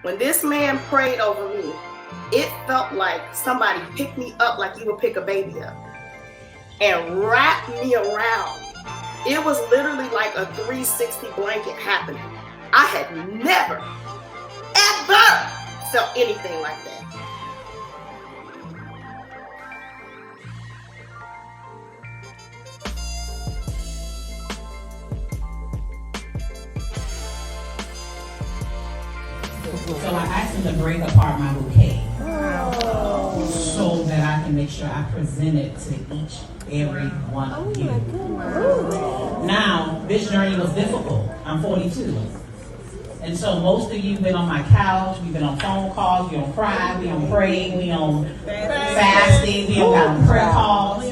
When this man prayed over me, it felt like somebody picked me up like you would pick a baby up and wrapped me around. It was literally like a 360 blanket happening. I had never, ever felt anything like that. So I asked him to break apart my bouquet so that I can make sure I present it to each, every one of you. Now, this journey was difficult. I'm 42. And so most of you have been on my couch, we've been on phone calls, we on cry, we on pray, we on fasting, we on got on prayer calls.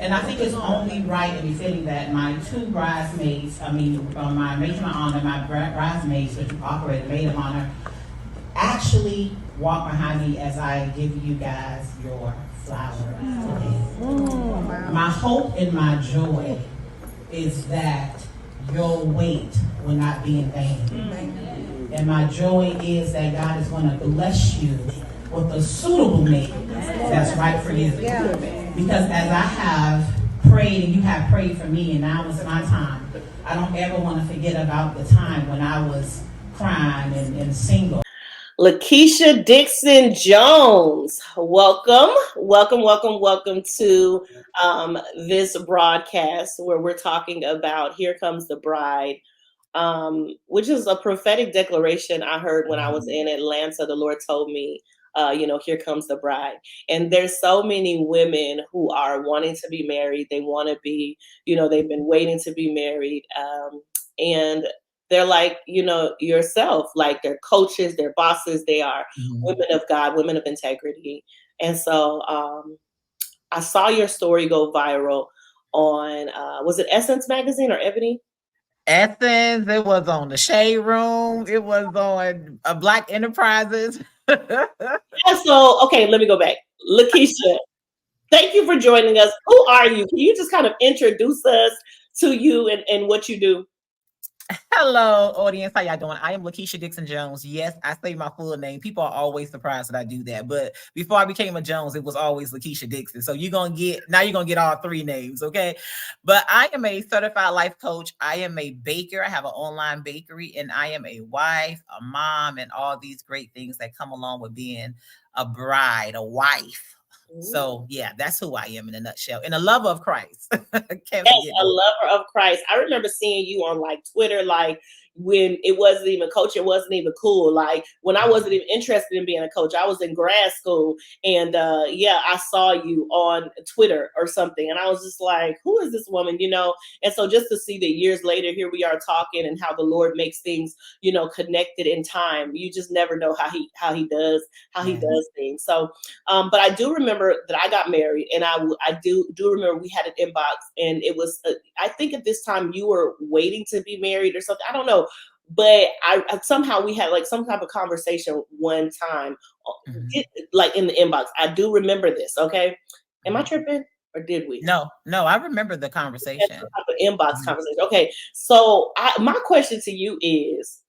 And I think it's only right and befitting that my two bridesmaids, my maid of honor, my bridesmaids, which operated maid of honor, actually walk behind me as I give you guys your flowers today. My hope and my joy is that your wait will not be in vain. And my joy is that God is going to bless you with a suitable mate that's right for you. Because as I have prayed and you have prayed for me, and now is my time, I don't ever want to forget about the time when I was crying and single. Lakeisha Dixon Jones, welcome to this broadcast where we're talking about Here Comes the Bride, which is a prophetic declaration I heard when I was in Atlanta. The Lord told me, here comes the bride. And there's so many women who are wanting to be married. They want to be, they've been waiting to be married. And they're like, yourself, like they're coaches, they're bosses, they are women of God, women of integrity. And so I saw your story go viral on, was it Essence Magazine or Ebony? Essence, it was on the Shade Room, it was on Black Enterprises. Yeah, so, okay, let me go back. Lakeisha, thank you for joining us. Who are you? Can you just kind of introduce us to you and what you do? Hello, audience. How y'all doing? I am Lakeisha Dixon Jones. Yes, I say my full name. People are always surprised that I do that. But before I became a Jones, it was always Lakeisha Dixon. So you're gonna get all three names, okay? But I am a certified life coach. I am a baker. I have an online bakery, and I am a wife, a mom, and all these great things that come along with being a bride, a wife. So yeah, that's who I am in a nutshell. And a lover of Christ. Yes, a lover of Christ. I remember seeing you on like Twitter, like when it wasn't even coach, it wasn't even cool. Like when I wasn't even interested in being a coach, I was in grad school, and I saw you on Twitter or something, and I was just like, who is this woman, And so just to see that years later, here we are talking, and how the Lord makes things, connected in time. You just never know how he does things. So, but I do remember that I got married, and I do remember we had an inbox, and it was I think at this time you were waiting to be married or something. I don't know. But I somehow we had like some type of conversation one time, like in the inbox. I do remember this. Okay, am I tripping or did we? No, I remember the conversation. Some type of inbox conversation. Okay, so my question to you is,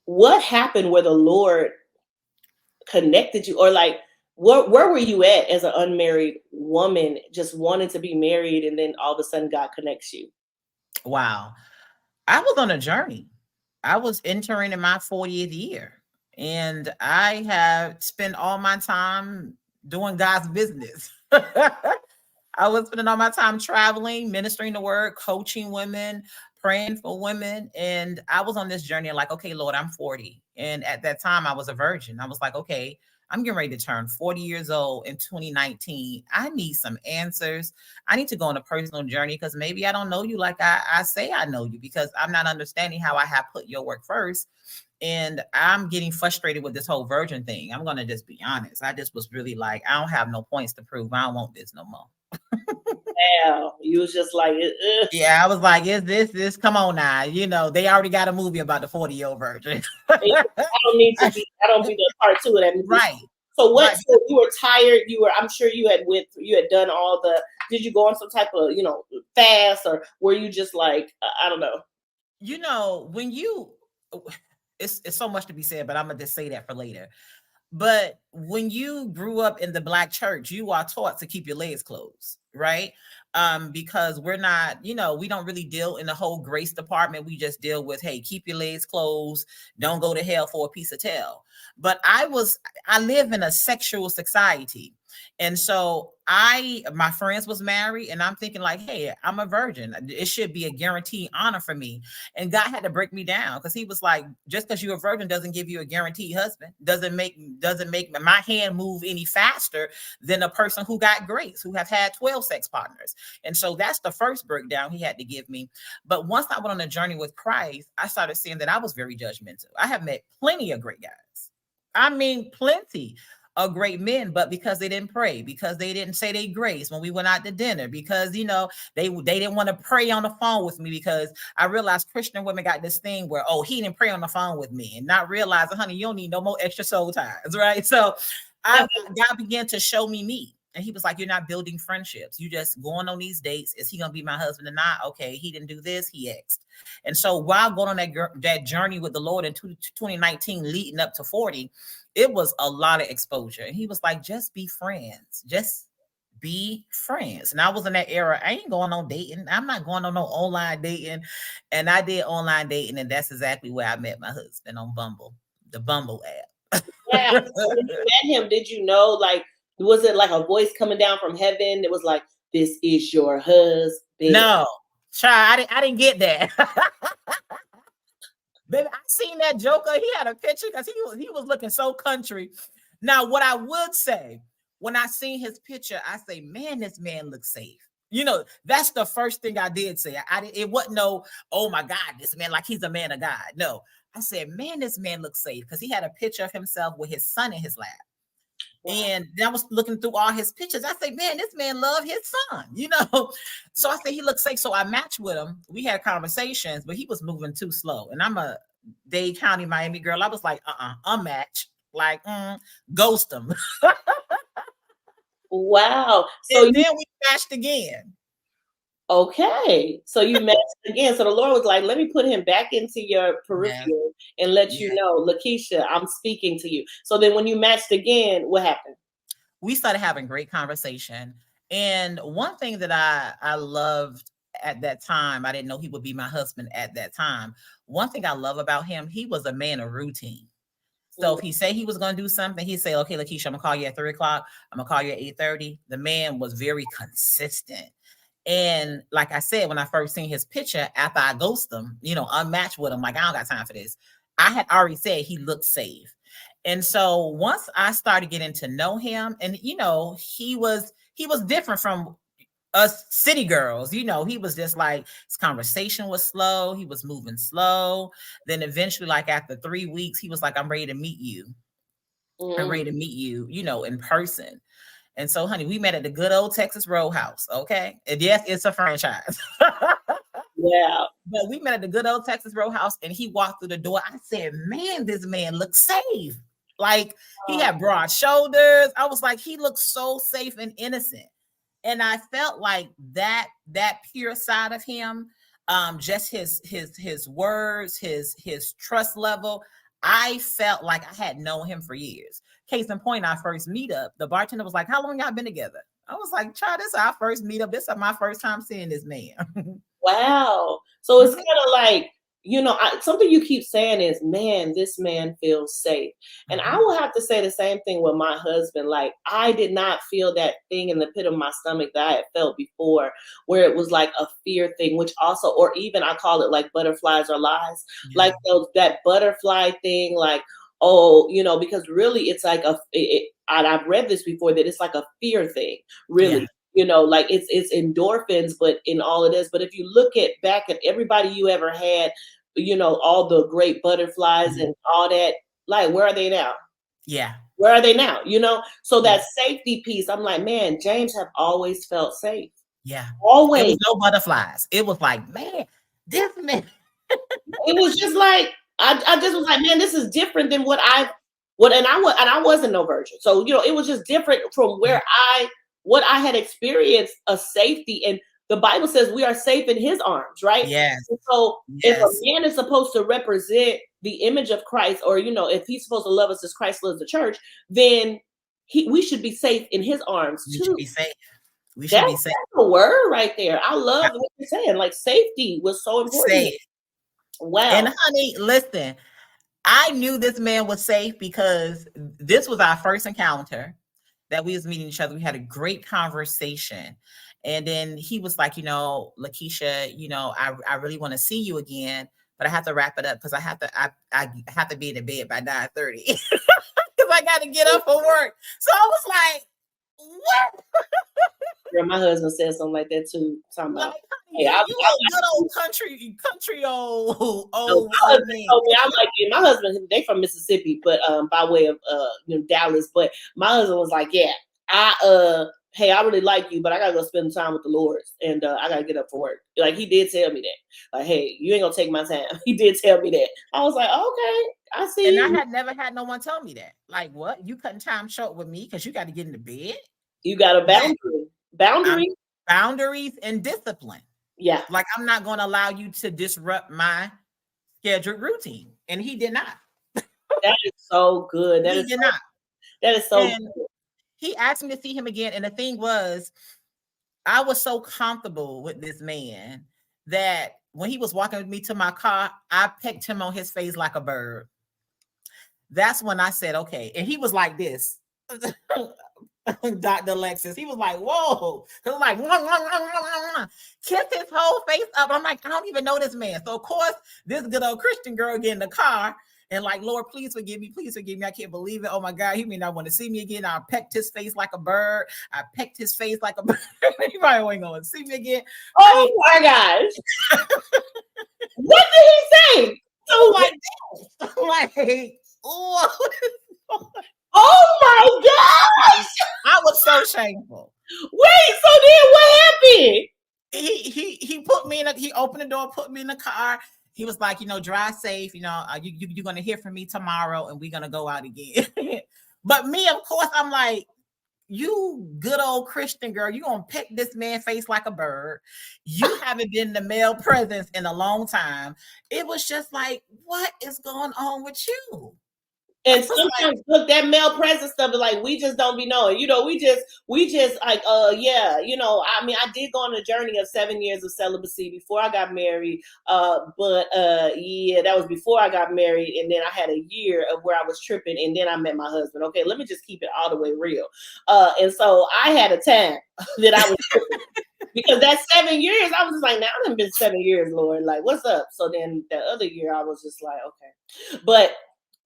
what happened where the Lord connected you, or like where were you at as an unmarried woman, just wanting to be married, and then all of a sudden God connects you? Wow. I was on a journey. I was entering in my 40th year, and I have spent all my time doing God's business. I was spending all my time traveling, ministering the word, coaching women, praying for women. And I was on this journey like, okay, Lord, I'm 40. And at that time I was a virgin. I was like, okay, I'm getting ready to turn 40 years old in 2019. I need some answers. I need to go on a personal journey, because maybe I don't know you like I say I know you, because I'm not understanding how I have put your work first. And I'm getting frustrated with this whole virgin thing. I'm going to just be honest. I just was really like, I don't have no points to prove. I don't want this no more. Yeah, you was just like, yeah, I was like, is this? Come on now, they already got a movie about the 40-year-old virgin. I don't need the part two of that movie. Right. So what? Right. So you were tired. I'm sure you had done all the. Did you go on some type of fast, or were you just like I don't know? When you it's so much to be said, but I'm gonna just say that for later. But when you grew up in the Black church, you are taught to keep your legs closed, right? Because we're not, we don't really deal in the whole grace department. We just deal with, hey, keep your legs closed, don't go to hell for a piece of tail. But I live in a sexual society. And so my friends was married, and I'm thinking like, hey, I'm a virgin. It should be a guaranteed honor for me. And God had to break me down, because he was like, just because you're a virgin doesn't give you a guaranteed husband. Doesn't make my hand move any faster than a person who got grace, who have had 12 sex partners. And so that's the first breakdown he had to give me. But once I went on a journey with Christ, I started seeing that I was very judgmental. I have met plenty of great guys. I mean, plenty of great men, but because they didn't pray, because they didn't say their grace when we went out to dinner, because they didn't want to pray on the phone with me, because I realized Christian women got this thing where, oh, he didn't pray on the phone with me, and not realizing, honey, you don't need no more extra soul ties, right? So God began to show me. And he was like, you're not building friendships. You just going on these dates. Is he going to be my husband or not? Okay, he didn't do this. He asked. And so while going on that journey with the Lord in 2019 leading up to 40, it was a lot of exposure. And he was like, just be friends. Just be friends. And I was in that era. I ain't going on dating. I'm not going on no online dating. And I did online dating. And that's exactly where I met my husband, on Bumble, the Bumble app. Yeah. So when you met him, did you know, like, was it like a voice coming down from heaven? It was like, this is your husband. No, child, I didn't get that. Baby, I seen that Joker. He had a picture because he was looking so country. Now, what I would say, when I seen his picture, I say, man, this man looks safe. That's the first thing I did say. It wasn't no, oh my God, this man, like he's a man of God. No, I said, man, this man looks safe, because he had a picture of himself with his son in his lap. Wow. And I was looking through all his pictures. I say, man, this man loved his son, So I said, he looks safe. So I matched with him. We had conversations, but he was moving too slow. And I'm a Dade County, Miami girl. I was like, unmatched. Like, ghost him. Wow. So then we matched again. Okay. So you matched again. So the Lord was like, let me put him back into your peripheral and let you know, Lakeisha, I'm speaking to you. So then when you matched again, what happened? We started having great conversation. And one thing that I loved at that time, I didn't know he would be my husband at that time. One thing I love about him, he was a man of routine. So if he said he was going to do something, he'd say, okay, Lakeisha, I'm going to call you at 3 o'clock. I'm going to call you at 8:30. The man was very consistent. And like I said, when I first seen his picture, after I ghosted him, unmatched with him, like, I don't got time for this. I had already said he looked safe. And so once I started getting to know him, and, he was different from us city girls, he was just like, his conversation was slow. He was moving slow. Then eventually, like after 3 weeks, he was like, I'm ready to meet you. I'm ready to meet you, in person. And so, honey, we met at the good old Texas Roadhouse. Okay. And yes, it's a franchise. Yeah. But we met at the good old Texas Roadhouse, and he walked through the door. I said, man, this man looks safe. Like, he had broad shoulders. I was like, he looks so safe and innocent. And I felt like that pure side of him, just his words, his trust level, I felt like I had known him for years. Case in point, our first meetup, the bartender was like, how long y'all been together? I was like, child, this is our first meetup. This is my first time seeing this man. Wow. So it's kind of like, something you keep saying is, man, this man feels safe. And I will have to say the same thing with my husband. Like, I did not feel that thing in the pit of my stomach that I had felt before, where it was like a fear thing, which also, or even I call it like butterflies or lies, like that butterfly thing, like, oh, because really it's like and I've read this before, that it's like a fear thing, really. Like it's endorphins, but in all it is. But if you look back at everybody you ever had, all the great butterflies and all that, like, where are they now? Yeah. Where are they now? So that safety piece, I'm like, man, James have always felt safe. Yeah. Always. It was no butterflies. It was like, man, this man. It was just like, I just was like, man, this is different than and I wasn't no virgin. So, it was just different from what I had experienced, a safety. And the Bible says we are safe in his arms, right? Yes. And so if a Yes. man is supposed to represent the image of Christ, or if he's supposed to love us as Christ loves the church, then we should be safe in his arms We too. should be safe. We should be safe. That's a word right there. I love what you're saying. Like, safety was so important. Safe. Wow. And honey, listen, I knew this man was safe because this was our first encounter that we was meeting each other. We had a great conversation. And then he was like, Lakeisha, I really want to see you again, but I have to wrap it up because I have to be in the bed by 9:30 because I got to get up for work. So I was like, what? Girl, my husband said something like that too. Talking about, you a good old country old man. I'm like, my husband, they from Mississippi, but by way of Dallas. But my husband was like, yeah, hey, I really like you, but I gotta go spend time with the Lord, and I gotta get up for work. Like, he did tell me that. Like, hey, you ain't gonna take my time. He did tell me that. I was like, okay, I see. And I had never had no one tell me that. Like, what? You cutting time short with me because you got to get in the bed? You got a boundary. Boundaries and discipline. Yeah. Like, I'm not going to allow you to disrupt my scheduled routine. And he did not. That is so good. He did not. That is so good. He asked me to see him again. And the thing was, I was so comfortable with this man that when he was walking with me to my car, I pecked him on his face like a bird. That's when I said, okay. And he was like this. Dr. Alexis, he was like, whoa. He was like, kiss his whole face up. I'm like, I don't even know this man. So of course, this good old Christian girl get in the car and like, Lord, please forgive me. I can't believe it. Oh my God, he may not want to see me again. I pecked his face like a bird. He probably ain't going to see me again. Oh my gosh. What did he say? So like, oh my gosh! I was so shameful. Wait, so then what happened? He put me he opened the door, put me in the car. He was like, drive safe. You're gonna hear from me tomorrow, and we're gonna go out again. But me, of course, I'm like, you good old Christian girl, you gonna peck this man face like a bird. You haven't been the male presence in a long time. It was just like, what is going on with you? And sometimes look, that male presence stuff is like, we just don't be knowing, we just like, yeah, I mean, I did go on a journey of 7 years of celibacy before I got married. But yeah, that was before I got married. And then I had a year of where I was tripping, and then I met my husband. Okay, let me just keep it all the way real. And so I had a time that I was tripping. Because that 7 years, I was just like, now I've been 7 years, Lord, like, what's up? So then the other year I was just like, okay, but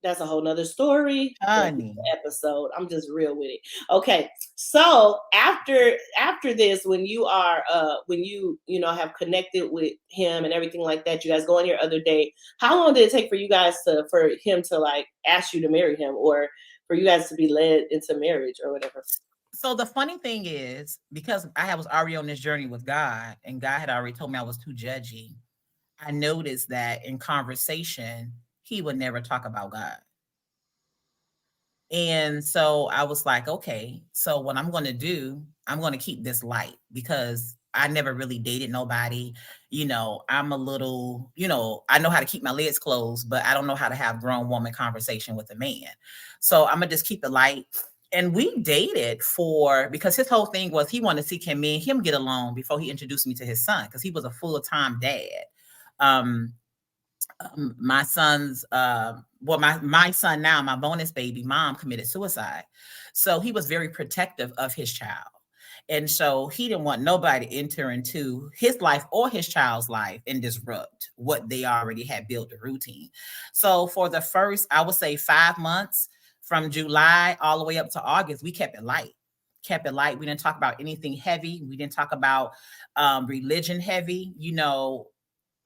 that's a whole nother story. Episode. I'm just real with it. Okay. So after this, when you are when you have connected with him and everything like that, you guys go on your other date. How long did it take for him to like ask you to marry him, or for you guys to be led into marriage or whatever? So the funny thing is, because I was already on this journey with God, and God had already told me I was too judgy, I noticed that in conversation, he would never talk about God. And so I was like, okay, so what I'm going to do, I'm going to keep this light, because I never really dated nobody. I'm a little, I know how to keep my lids closed, but I don't know how to have grown woman conversation with a man. So I'm going to just keep the light. And we dated because his whole thing was he wanted to see can me and him get along before he introduced me to his son, because he was a full-time dad. My son's my son now, my bonus baby mom, committed suicide. So he was very protective of his child. And so he didn't want nobody to enter into his life or his child's life and disrupt what they already had built, the routine. So for the first, I would say 5 months, from July all the way up to August, we kept it light. We didn't talk about anything heavy. We didn't talk about religion heavy.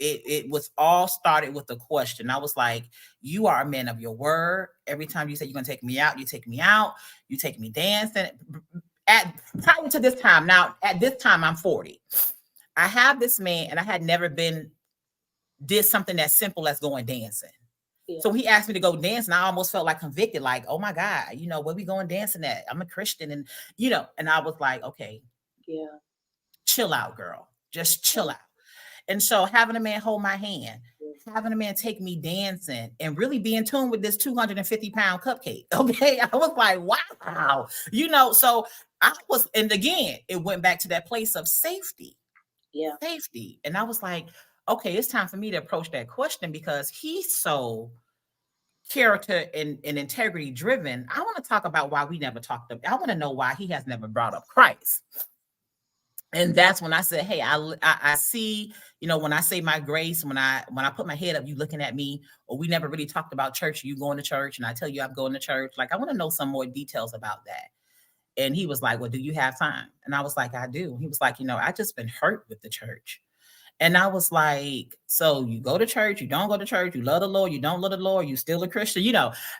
It was all started with a question. I was like, you are a man of your word. Every time you say you're going to take me out, you take me out. You take me dancing. Prior to this time, now at this time, I'm 40. I have this man, and I had never did something as simple as going dancing. Yeah. So he asked me to go dance, and I almost felt like convicted, like, oh my God, where we going dancing at? I'm a Christian. And, and I was like, okay, yeah, chill out, girl. just chill out. And so having a man hold my hand, having a man take me dancing, and really be in tune with this 250-pound cupcake. Okay. I was like, wow. So I was, and again, it went back to that place of safety. Yeah. Safety. And I was like, okay, it's time for me to approach that question because he's so character and integrity driven. I want to talk about why we never talked about. I want to know why he has never brought up Christ. And that's when I said, hey, I see, when I say my grace, when I put my head up, you looking at me, or we never really talked about church, you going to church, and I tell you I'm going to church. Like, I want to know some more details about that. And he was like, well, do you have time? And I was like, I do. He was like, I just been hurt with the church. And I was like, so you go to church, you don't go to church, you love the Lord, you don't love the Lord, you still a Christian,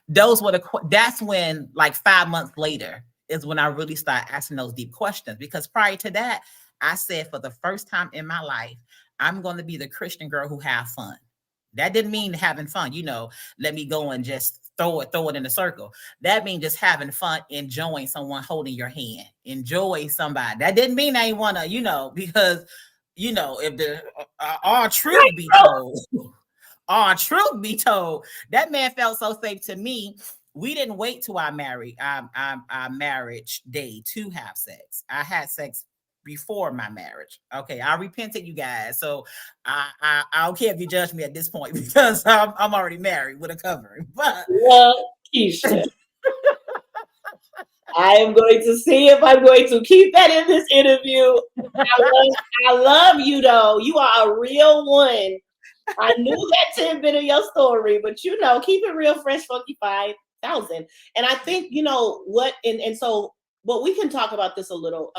that's when, like 5 months later is when I really start asking those deep questions. Because prior to that, I said, for the first time in my life, I'm going to be the Christian girl who have fun. That didn't mean having fun, let me go and just throw it in a circle. That means just having fun, enjoying someone holding your hand, enjoy somebody. That didn't mean I want to, because if the all truth be told, that man felt so safe to me. We didn't wait till our marriage day to have sex. I had sex before my marriage. Okay, I repented, you guys. So I don't care if you judge me at this point because I'm already married with a covering. But Lakeisha, I am going to see if I'm going to keep that in this interview. I love you though. You are a real one. I knew that tidbit of your story, but keep it real, fresh, funky 5,000. And I think but we can talk about this a little,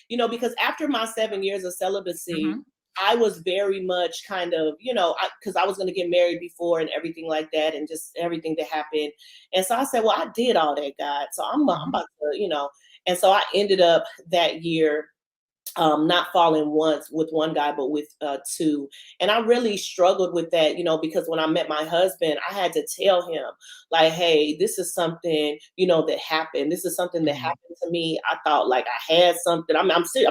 because after my 7 years of celibacy, I was very much kind of, because I was going to get married before and everything like that, and just everything that happened. And so I said, well, I did all that, God. So I'm about to, and so I ended up that year not falling once with one guy, but with two. And I really struggled with that, because when I met my husband, I had to tell him, like, hey, this is something, that happened. This is something that happened to me. I thought like I had something. I'm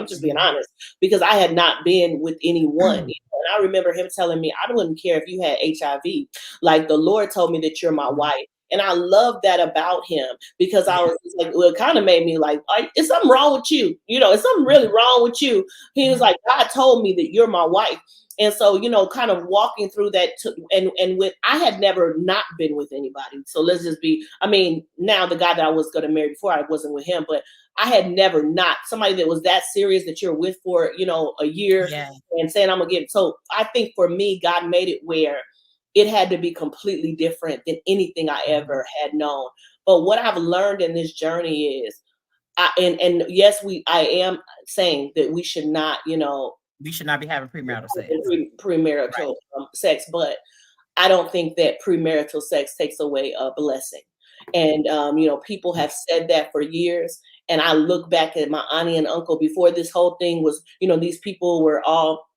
just being honest, because I had not been with anyone. And I remember him telling me, I wouldn't care if you had HIV. Like, the Lord told me that you're my wife. And I love that about him, because I was like, well, it kind of made me like, is something wrong with you? Is something really wrong with you? He was like, God told me that you're my wife. And so, kind of walking through that, and with, I had never not been with anybody. So let's just be, now the guy that I was going to marry before, I wasn't with him, but I had never not somebody that was that serious that you're with for, a year and saying I'm going to get. So I think for me, God made it where it had to be completely different than anything I ever had known. But what I've learned in this journey is, and yes, I am saying that we should not, we should not be having premarital sex. Premarital sex, but I don't think that premarital sex takes away a blessing. And people have said that for years. And I look back at my auntie and uncle before this whole thing was, these people were all,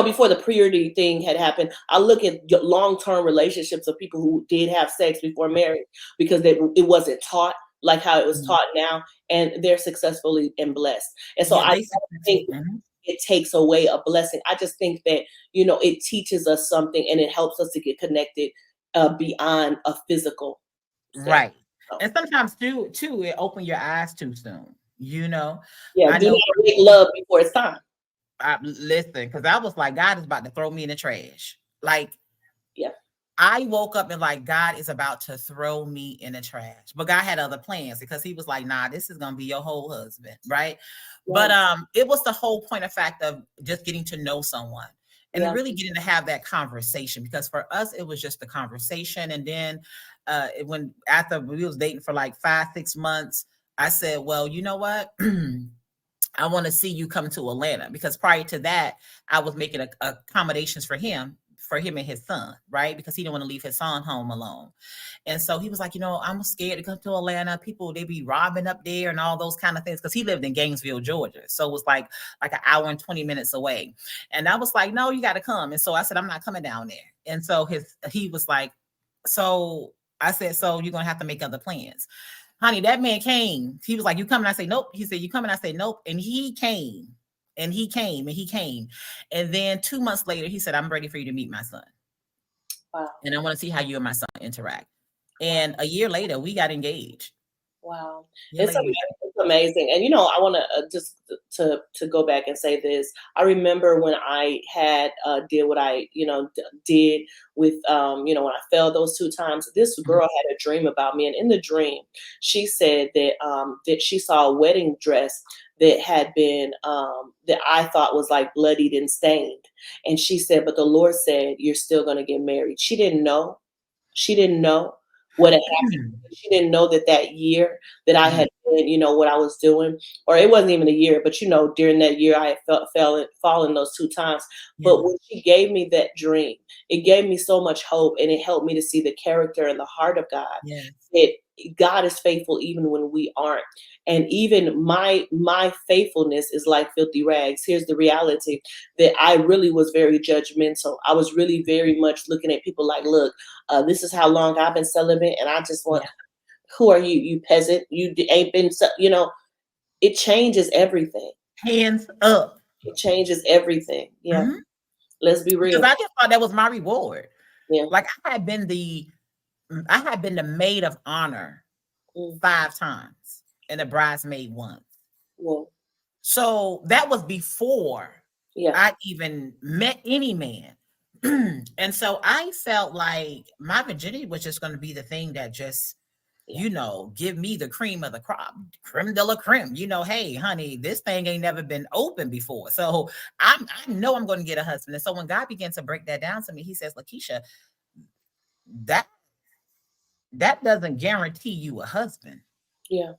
before the purity thing had happened. I look at long-term relationships of people who did have sex before marriage, because it wasn't taught like how it was taught now, and they're successfully and blessed. And so I don't think it takes away a blessing. I just think that, it teaches us something, and it helps us to get connected beyond a physical sex. Right. So. And sometimes too, it open your eyes too soon, Yeah, I do not make love before it's time. Listen, because I was like, God is about to throw me in the trash. Like, yeah, I woke up and like, God is about to throw me in the trash. But God had other plans, because he was like, nah, this is gonna be your whole husband, right? Yeah. But it was the whole point of fact of just getting to know someone and really getting to have that conversation. Because for us, it was just the conversation. And then after we was dating for like 5-6 months, I said, well, you know what? I want to see you come to Atlanta, because prior to that, I was making accommodations for him and his son, right? Because he didn't want to leave his son home alone. And so he was like, I'm scared to come to Atlanta. People, they be robbing up there and all those kind of things. Because he lived in Gainesville, Georgia. So it was like an hour and 20 minutes away. And I was like, no, you got to come. And so I said, I'm not coming down there. And so he was like, so I said, so you're going to have to make other plans. Honey, that man came. He was like, you coming? I say, nope. He said, you coming? I say, nope. And he came. And he came and he came. And then 2 months later, he said, I'm ready for you to meet my son. Wow. And I want to see how you and my son interact. And a year later, we got engaged. Wow. Year It's later, amazing. It's amazing. And I want to just to go back and say this. I remember when I had did what I, did with when I fell those 2 times, this girl had a dream about me. And in the dream, she said that she saw a wedding dress that had been that I thought was like bloodied and stained. And she said, but the Lord said, you're still going to get married. She didn't know. She didn't know what had happened. She didn't know that year that I had been, what I was doing, or it wasn't even a year, but during that year I had fallen those 2 times. Yeah. But when she gave me that dream, it gave me so much hope, and it helped me to see the character and the heart of God. Yes. That God is faithful even when we aren't. And even my faithfulness is like filthy rags. Here's the reality, that I really was very judgmental. I was really very much looking at people like, look, this is how long I've been celibate, and I just want, who are you, you peasant? You ain't been, it changes everything. Hands up. It changes everything. Yeah. Mhm. Let's be real. Because I just thought that was my reward. Yeah. Like I had been the maid of honor 5 times and a bridesmaid once. Well, So that was before I even met any man. And so I felt like my virginity was just going to be the thing that just, give me the cream of the crop, creme de la creme. Hey, honey, this thing ain't never been open before. So I know I'm going to get a husband. And so when God began to break that down to me, he says, Lakeisha, that doesn't guarantee you a husband. Yeah.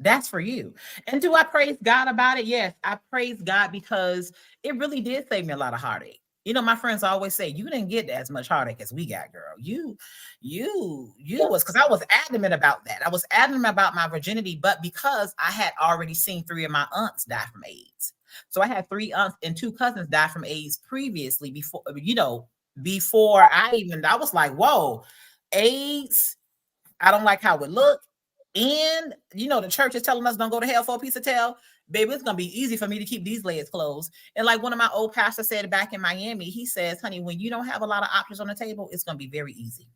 That's for you. And do I praise God about it? Yes, I praise God because it really did save me a lot of heartache. My friends always say, you didn't get as much heartache as we got, girl. You was, because I was adamant about that. I was adamant about my virginity, but because I had already seen 3 of my aunts die from AIDS. So I had 3 aunts and 2 cousins die from AIDS previously before I was like, whoa, AIDS, I don't like how it looked. And the church is telling us don't go to hell for a piece of tail. Baby, it's gonna be easy for me to keep these legs closed. And like one of my old pastors said back in Miami, he says, honey, when you don't have a lot of options on the table, it's gonna be very easy.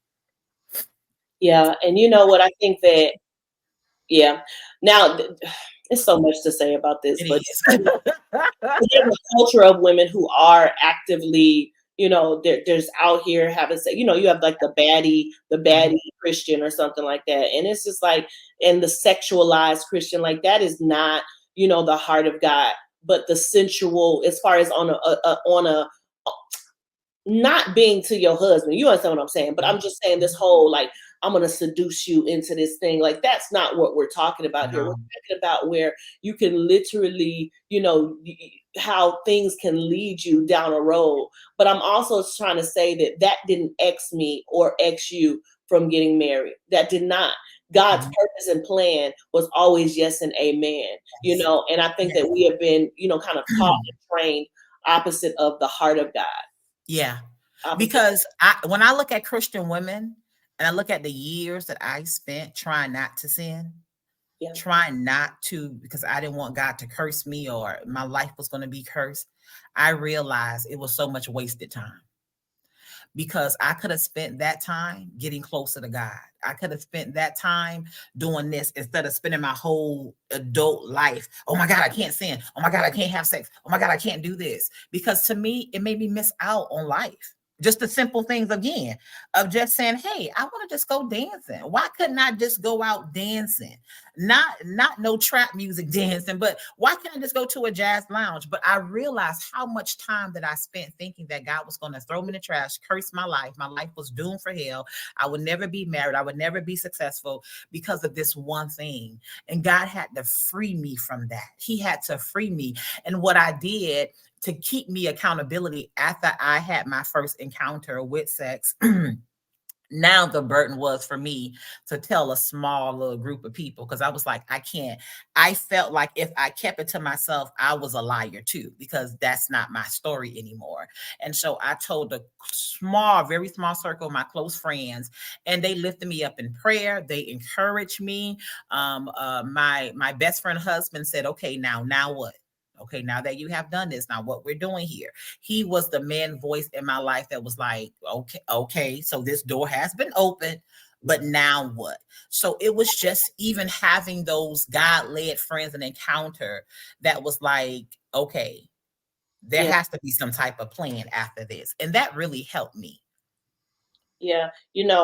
Yeah. And you know what? I think that, now there's so much to say about this, but there's a culture of women who are actively, there's out here having, you have like the baddie Christian or something like that. And it's just like, and the sexualized Christian, like that is not, the heart of God, but the sensual, as far as on a not being to your husband. You understand what I'm saying? But I'm just saying this whole, like, I'm going to seduce you into this thing. Like, that's not what we're talking about here. We're talking about where you can literally, how things can lead you down a road. But I'm also trying to say that didn't X me or X you from getting married. That did not. God's purpose and plan was always yes and amen, and I think that we have been, kind of taught and trained opposite of the heart of God. Yeah. Because when I look at Christian women and I look at the years that I spent trying not to sin, trying not to, because I didn't want God to curse me or my life was going to be cursed, I realized it was so much wasted time. Because I could have spent that time getting closer to God. I could have spent that time doing this instead of spending my whole adult life. Oh my God, I can't sin. Oh my God, I can't have sex. Oh my God, I can't do this. Because to me, it made me miss out on life. Just the simple things again of just saying, hey, I want to just go dancing. Why couldn't I just go out dancing? Not no trap music dancing, but why can't I just go to a jazz lounge? But I realized how much time that I spent thinking that God was going to throw me in the trash, curse my life. My life was doomed for hell. I would never be married. I would never be successful because of this one thing. And God had to free me from that. He had to free me. And what I did to keep me accountability after I had my first encounter with sex, now the burden was for me to tell a small little group of people, because I was like, I can't. I felt like if I kept it to myself, I was a liar too, because that's not my story anymore. And so I told a small, very small circle of my close friends, and they lifted me up in prayer. They encouraged me. My best friend husband said, okay, now what? Okay, now that you have done this, now what we're doing here. He was the man voice in my life that was like, okay, so this door has been opened, but now what? So it was just even having those God-led friends and encounter that was like, okay, there Yeah. has to be some type of plan after this. And that really helped me. Yeah. In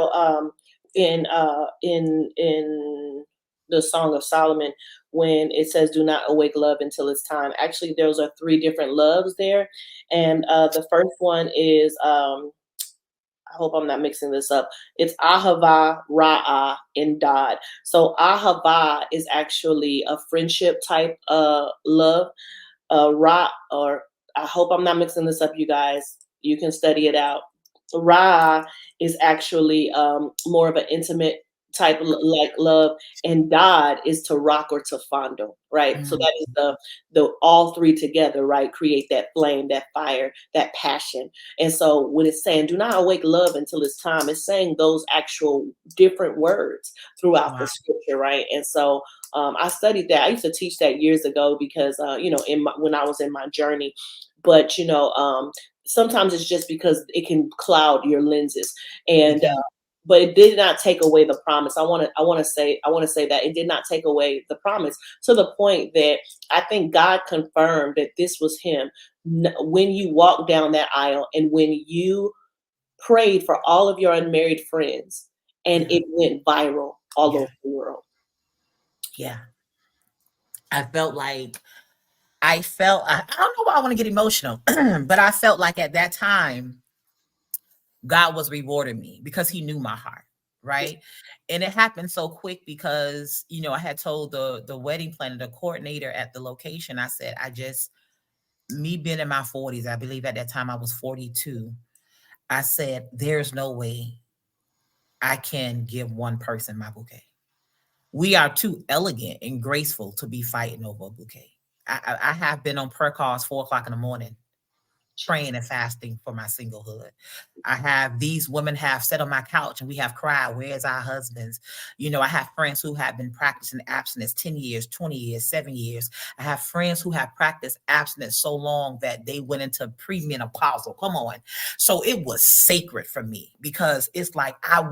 the Song of Solomon, when it says, "Do not awake love until it's time." Actually, those are three different loves there, and the first one is I hope I'm not mixing this up. It's Ahava, Ra'ah, and Dod. So Ahava is actually a friendship type love. Ra, or I hope I'm not mixing this up, you guys. You can study it out. Ra is actually more of an intimate type like love, and Dod is to rock or to fondle, right? So that is the all three together, right? Create that flame, that fire, that passion. And so when it's saying "do not awake love until it's time," it's saying those actual different words throughout Wow. the scripture, right? And so I studied that. I used to teach that years ago because when I was in my journey, but sometimes it's just because it can cloud your lenses, It and can. but it did not take away the promise. I want to say that it did not take away the promise, to the point that I think God confirmed that this was him when you walked down that aisle and when you prayed for all of your unmarried friends, and Yeah. it went viral all Yeah. over the world. Yeah. I felt like I don't know why I want to get emotional, but I felt like at that time God was rewarding me because he knew my heart, right? And it happened so quick because, I had told the wedding planner, the coordinator at the location, I said, me being in my 40s, I believe at that time I was 42. I said, there's no way I can give one person my bouquet. We are too elegant and graceful to be fighting over a bouquet. I have been on prayer calls 4 o'clock in the morning praying and fasting for my singlehood. I have these women have sat on my couch and we have cried, where's our husbands? I have friends who have been practicing abstinence 10 years, 20 years, 7 years. I have friends who have practiced abstinence so long that they went into premenopausal. Come on. So it was sacred for me because it's like I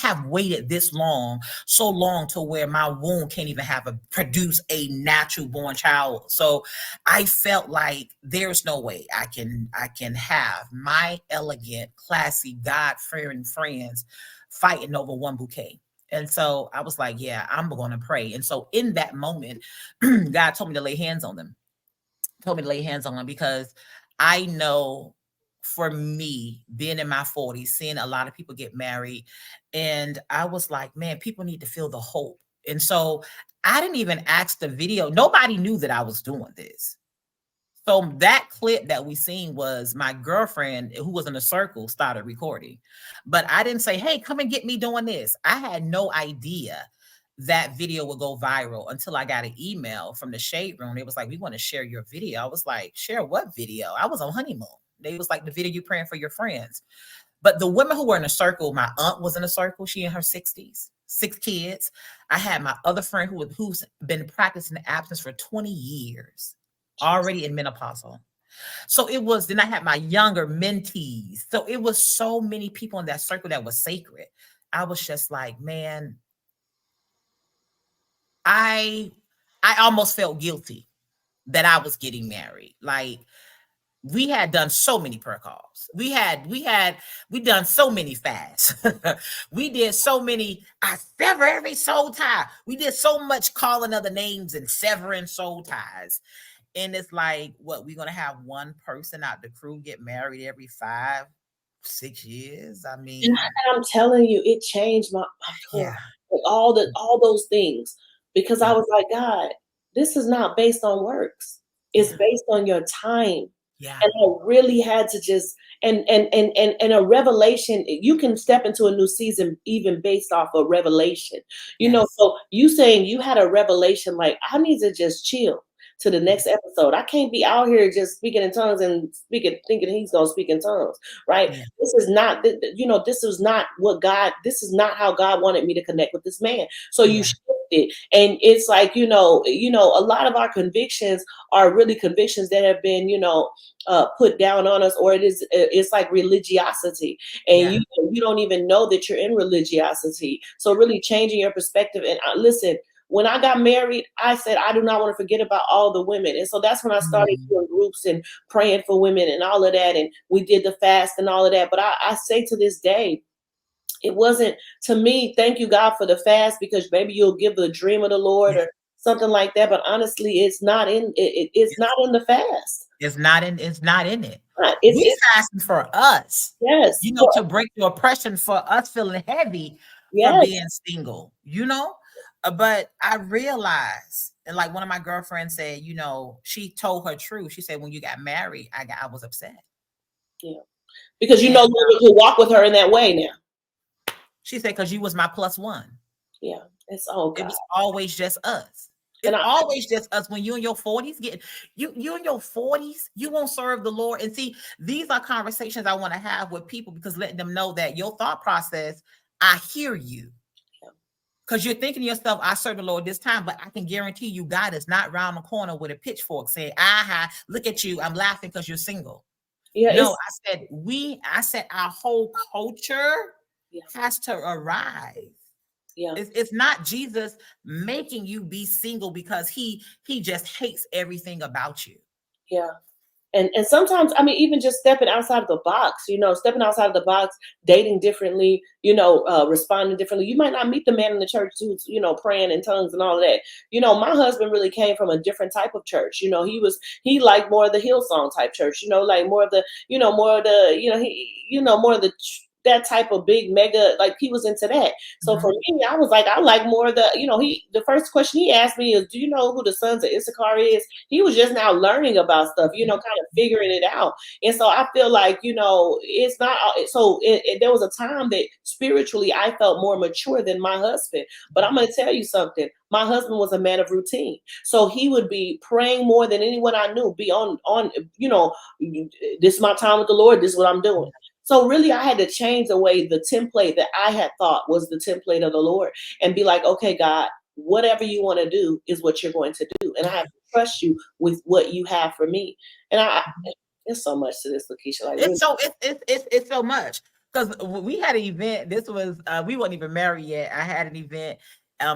have waited this long, so long to where my womb can't even produce a natural born child. So I felt like there's no way I can have my elegant, classy, God-fearing friends fighting over one bouquet. And so I was like, yeah, I'm going to pray. And so in that moment, God told me to lay hands on them. Told me to lay hands on them because I know for me, being in my 40s, seeing a lot of people get married, and I was like, man, people need to feel the hope. And so I didn't even ask the video. Nobody knew that I was doing this. So that clip that we seen was my girlfriend who was in a circle started recording. But I didn't say, hey, come and get me doing this. I had no idea that video would go viral until I got an email from the Shade Room. It was like, we want to share your video. I was like, share what video? I was on honeymoon. They was like, the video you praying for your friends. But the women who were in a circle, my aunt was in a circle. She in her 60s, 6 kids. I had my other friend who's been practicing abstinence for 20 years, already in menopausal. So it was, then I had my younger mentees. So it was so many people in that circle that was sacred. I was just like, man, I almost felt guilty that I was getting married. Like, we had done so many prayer calls. We done so many fasts. We did so many, I sever every soul tie. We did so much calling other names and severing soul ties. And it's like, what, we're gonna have one person out the crew get married every 5-6 years? I And mean, I'm telling you, it changed my yeah, like all those things, because I yeah, was like, God, this is not based on works. It's yeah, based on your time. yeah, And I really had to just and a revelation. You can step into a new season even based off of revelation. yes, So you saying you had a revelation like, I need to just chill to the yeah, next episode. I can't be out here just speaking in tongues and speaking thinking he's gonna speak in tongues, right? yeah, This is not, this is not what God, this is not how God wanted me to connect with this man. So you yeah, shifted. convicted. And it's like, a lot of our convictions are really convictions that have been, put down on us, or it's like religiosity, and Yeah. you don't even know that you're in religiosity. So really changing your perspective. And listen, when I got married, I said I do not want to forget about all the women, and so that's when I started Mm. doing groups and praying for women and all of that, and we did the fast and all of that. But I say to this day, it wasn't, to me, thank you God for the fast, because maybe you'll give the dream of the Lord or something like that. But honestly, it's not in it's not in the fast. It's not in it. We It's fasting for us, yes, to break the oppression for us feeling heavy for yes, being single, But I realized, and like one of my girlfriends said, she told her truth. She said, when you got married, I was upset. yeah, because you And no longer can walk with her in that way now. she said, because you was my plus one. Yeah, it's It God. was always just us. And It's always just us. When you're in your 40s, you in your 40s, you won't serve the Lord. And see, these are conversations I want to have with people, because letting them know that your thought process, I hear you. Because you're thinking to yourself, I serve the Lord this time, but I can guarantee you God is not around the corner with a pitchfork saying, aha, look at you, I'm laughing because you're single. yeah, No, I said our whole culture has to arise. Yeah. It's not Jesus making you be single because he just hates everything about you. Yeah. And sometimes, I mean, even just stepping outside of the box, stepping outside of the box, dating differently, responding differently. You might not meet the man in the church who's, praying in tongues and all of that. My husband really came from a different type of church. He liked more of the Hillsong type church, like more of the, more of the, that type of big mega, like he was into that. So for me, I was like, I like more of the, the first question he asked me is, do you know who the sons of Issachar is? He was just now learning about stuff, kind of figuring it out. And so I feel like, it's not, so there was a time that spiritually I felt more mature than my husband. But I'm going to tell you something. My husband was a man of routine. So he would be praying more than anyone I knew, be on, this is my time with the Lord. This is what I'm doing. So really, I had to change the way, the template that I had thought was the template of the Lord, and be like, okay, God, whatever you want to do is what you're going to do. And I have to trust you with what you have for me. And there's so much to this, Lakeisha. Like, it's so much. Because we had an event. This was, we weren't even married yet. I had an event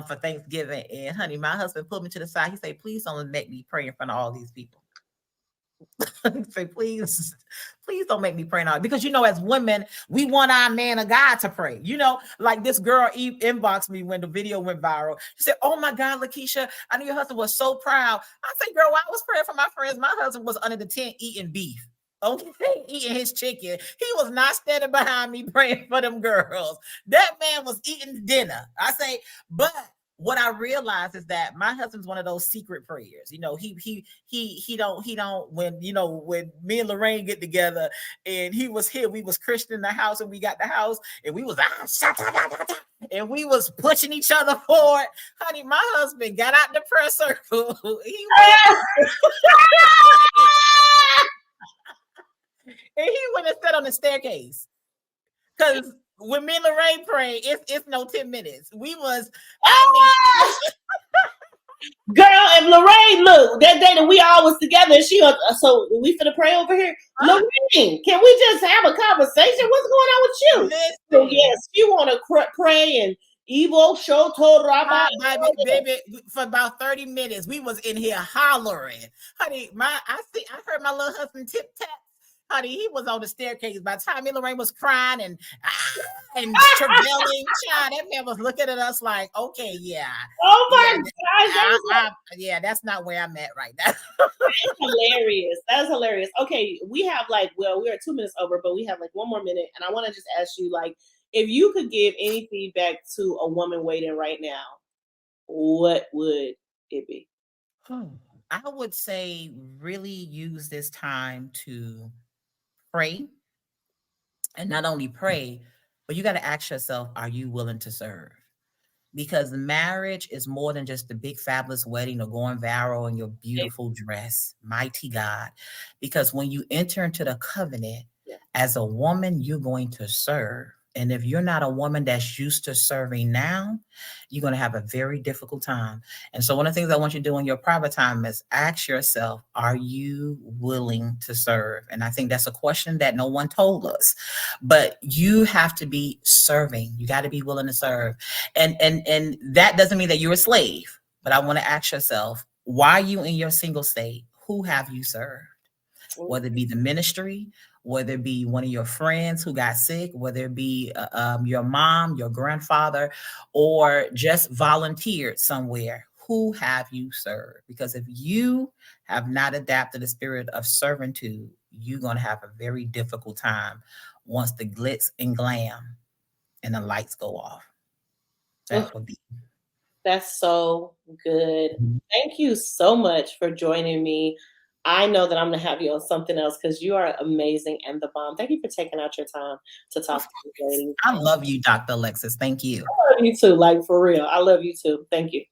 for Thanksgiving. And honey, my husband pulled me to the side. He said, please don't make me pray in front of all these people. Say, please don't make me pray now, because as women, we want our man of God to pray. Like this girl inboxed me when the video went viral. She said, oh my God, Lakeisha, I know your husband was so proud. I said, girl, I was praying for my friends. My husband was under the tent eating beef. Okay, eating his chicken. He was not standing behind me praying for them girls. That man was eating dinner. I say, but what I realized is that my husband's one of those secret prayers. He don't when when me and Lorraine get together and he was here, we was Christian in the house, and we got the house and we was and we was pushing each other forward. Honey, my husband got out the prayer circle. And he went and sat on the staircase. Because when me and Lorraine pray, it's no 10 minutes. We was girl, and Lorraine, look, that day that we all was together, she was, so we finna pray over here. Lorraine, can we just have a conversation? What's going on with you? So yes, you want to pray and evil show told Rabbi, baby, for about 30 minutes, we was in here hollering. Honey, I heard my little husband tip tap. Honey, he was on the staircase. By the time me and Lorraine was crying and travailing, child, that man was looking at us like, okay, yeah. Oh my gosh. Yeah, that's not where I'm at right now. That's hilarious. That's hilarious. Okay, we have we're 2 minutes over, but we have one more minute. And I want to just ask you, if you could give any feedback to a woman waiting right now, what would it be? I would say really use this time to pray, and not only pray, but you got to ask yourself, are you willing to serve? Because marriage is more than just the big fabulous wedding or going viral in your beautiful dress. Mighty God. Because when you enter into the covenant, as a woman, you're going to serve. And if you're not a woman that's used to serving now, you're going to have a very difficult time. And so one of the things I want you to do in your private time is ask yourself, are you willing to serve? And I think that's a question that no one told us, but you have to be serving. You got to be willing to serve. And that doesn't mean that you're a slave, but I want to ask yourself, why are you in your single state? Who have you served? Whether it be the ministry, whether it be one of your friends who got sick, whether it be your mom, your grandfather, or just volunteered somewhere, who have you served? Because if you have not adapted the spirit of servitude, you're going to have a very difficult time once the glitz and glam and the lights go off. That would be. That's so good. Thank you so much for joining me. I know that I'm going to have you on something else because you are amazing and the bomb. Thank you for taking out your time to talk to me, ladies. I love you, Dr. Alexis. Thank you. I love you too. Like, for real. I love you too. Thank you.